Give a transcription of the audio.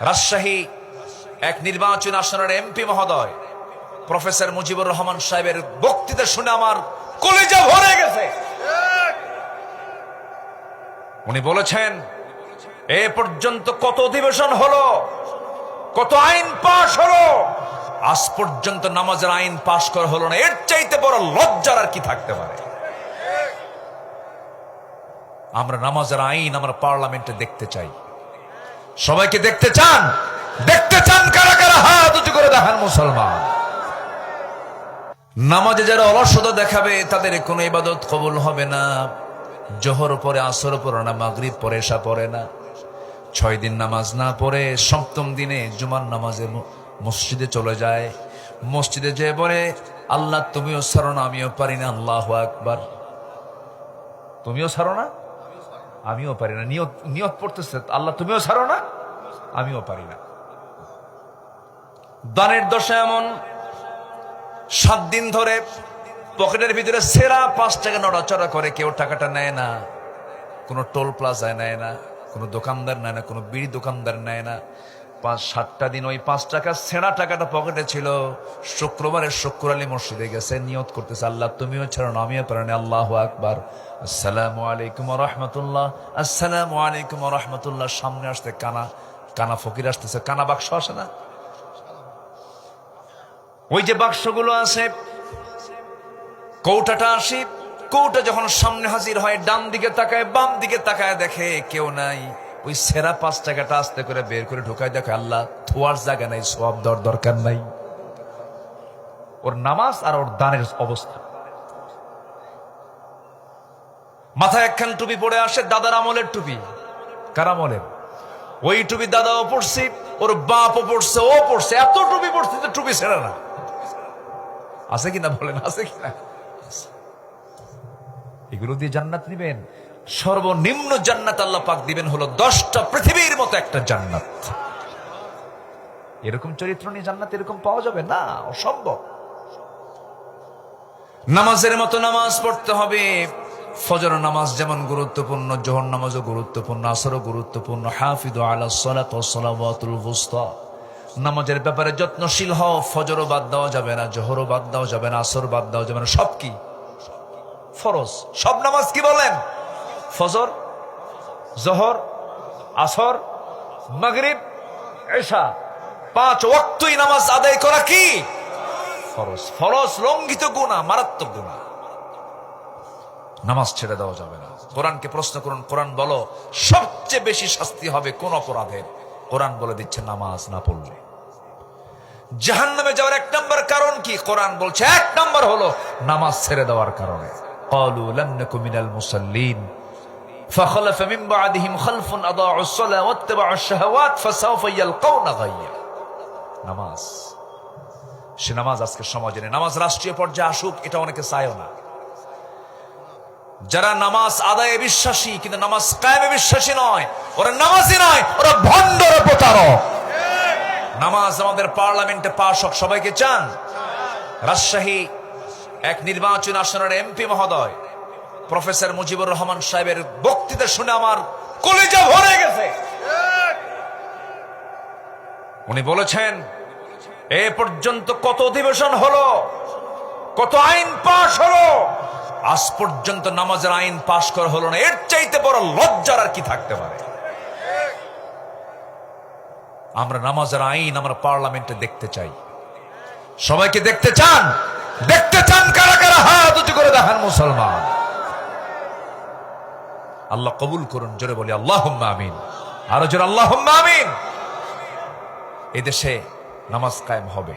রাজশাহী এক নির্বাচন আসনের এমপি মহোদয় প্রফেসর মুজিবুর রহমান সাহেবের বক্তৃতা শুনে আমার কলিজা ভরে গেছে। উনি বলেছেন, এ পর্যন্ত কত অধিবেশন হলো, কত আইন পাশ হলো, আজ পর্যন্ত নামাজের আইন পাশ করা হলো না। এর চাইতে বড় লজ্জার আর কি থাকতে পারে? আমরা নামাজের আইন আমরা পার্লামেন্টে দেখতে চাই। সবাইকে দেখতে চান? দেখতে চান কারা কারা? হাত উঁচু করে দেখান মুসলমান। নামাজে যারা অলসতা দেখাবে তাদের কোনো ইবাদত কবুল হবে না। জোহর পরে, আসর পরে না, মাগরিব পরে, এশা পরে না। 6 দিন নামাজ না পড়ে 7ম দিনে জুমার নামাজে মসজিদে চলে যায়। মসজিদে যেয়ে বলে, আল্লাহ তুমিও ছাড়ো না, আমিও পারি না। আল্লাহু আকবার। তুমিও ছাড়ো না, আমিও পারি না। নিয়ত পড়তেছে, আল্লাহ তুমিও ছাড়ো না, আমিও পারি না। দানের দশা এমন, 7 দিন ধরে পকেটের ভিতরে সেরা 5 টাকা নড়াচড়া করে, কেউ টাকাটা নেয় না। কোনো টোল প্লাজায় নেয় না, কোনো দোকানদার নেয় না, কোনো বিড়ি দোকানদার নেয় না। 5-7টা দিন ওই 5 টাকা ছেঁড়া টাকাটা পকেটে ছিল। শুক্রবারে শুক্র আলী মসজিদে গেছে, নিয়ত করতেছে, আল্লাহ তুমিও ছাড়ো না, আমিও পারি না। আল্লাহু আকবার। আসসালামু আলাইকুম ওয়া রাহমাতুল্লাহ, আসসালামু আলাইকুম ওয়া রাহমাতুল্লাহ। সামনে আসতে কানা ফকির আসতেছে, কানা বাক্স আসে না? ওই যে বাক্সগুলো আছে, কৌটাটা আসি, কৌটা যখন সামনে হাজির হয়, ডান দিকে তাকায়, বাম দিকে তাকায়, দেখে কেউ নাই। ওই সেরা 5 টাকাটা আস্তে করে বের করে ঢুকায়, দেখে আল্লাহ থোয়ার জায়গা নাই, সওয়াব দেওয়ার দরকার নাই। ওর নামাজ আর ওর দানের অবস্থা। মাথায় একখান টুপি পড়ে আসে, দাদার আমলের টুপি। কার আমলের? ওই টুপি দাদাও পড়ছে, ওর বাপও পড়ছে, ও পড়ছে, এত টুপি পড়ছে যে টুপি ছেড়ে না। আছে কিনা বলেন? আছে কিনা? এগুলো দিয়ে জান্নাত নিবেন? সর্বনিম্ন জান্নাত আল্লাহ পাক দিবেন হলো 10টা পৃথিবীর মতো একটা জান্নাত। এরকম চরিত্র নিয়ে জান্নাত এরকম পাওয়া যাবে না, অসম্ভব। নামাজের মতো নামাজ পড়তে হবে। ফজর নামাজ যেমন গুরুত্বপূর্ণ, যোহর নামাজও গুরুত্বপূর্ণ, আসরও গুরুত্বপূর্ণ। হাফিদু আলাস সালাত ওয়াস সালাওয়াতুল ওয়ুস্তা। নামাজের ব্যাপারে যত্নশীল হও। ফজরও বাদ দেওয়া যাবে না, যোহরও বাদ দেওয়া যাবে না, আসর বাদ দেওয়া যাবে না। সব কি ফরজ, সব নামাজ কি বলেন? ফজর, যোহর, আসর, মাগরিব, এশা, 5 ওয়াক্তই নামাজ আদায় করা কি ফরজ। ফরজ লঙ্ঘিত গুনাহ, মারাত্মক গুনাহ। নামাজ ছেড়ে দেওয়া যাবে না। কোরআনকে প্রশ্ন করুন, কোরআন বলো সবচেয়ে বেশি শাস্তি হবে কোন অপরাধের? কোরআন বলে দিচ্ছে নামাজ না পড়লে। জাহান্নামে যাওয়ার 1 নম্বর কারণ কি? কোরআন বলছে 1 নম্বর হলো নামাজ ছেড়ে দেওয়ার কারণে। ক্বালু লাম নাকু মিনাল মুসাল্লিন ফাখলাফা মিন বা'দিহিম খালফুন আদাউস সালাহ ওয়াত্তাবাউশ শাহাওয়াত ফাসাউফা ইয়ালকাউনা গায়্যা। নামাজ, সে নামাজ আজকে সমাজে নেই। নামাজ রাষ্ট্রীয় পর্যায়ে আসুক, এটা অনেকে চায়ও না। যারা নামাজ আদায়ে বিশ্বাসী কিন্তু নামাজ কায়েমে বিশ্বাসী নয়, ওরা নামাজি নয়, ওরা ভণ্ড, ওরা প্রতারক। নামাজ আমাদের পার্লামেন্টে পাশ হোক, সবাইকে চান? রাজশাহী এক নির্বাচন আসনের এমপি মহোদয় প্রফেসর মুজিবুর রহমান সাহেবের বক্তৃতা শুনে আমার কলিজা ভরে গেছে। উনি বলেছেন, এ পর্যন্ত কত অধিবেশন হলো, কত আইন পাশ হলো, আজ পর্যন্ত নামাজের আইন পাশ করা হলো না। এর চাইতে বড় লজ্জার আর কি থাকতে পারে? আমরা নামাজের আইন আমরা পার্লামেন্টে দেখতে চাই। সবাইকে দেখতে চান? দেখতে চান কারা কারা? হাত উঁচু করে দেখান মুসলমান। আল্লাহ কবুল করুন। জোরে বলি আল্লাহুম্মা আমিন। আরো জোরে আল্লাহুম্মা আমিন। এদেশে নামাজ কায়েম হবে।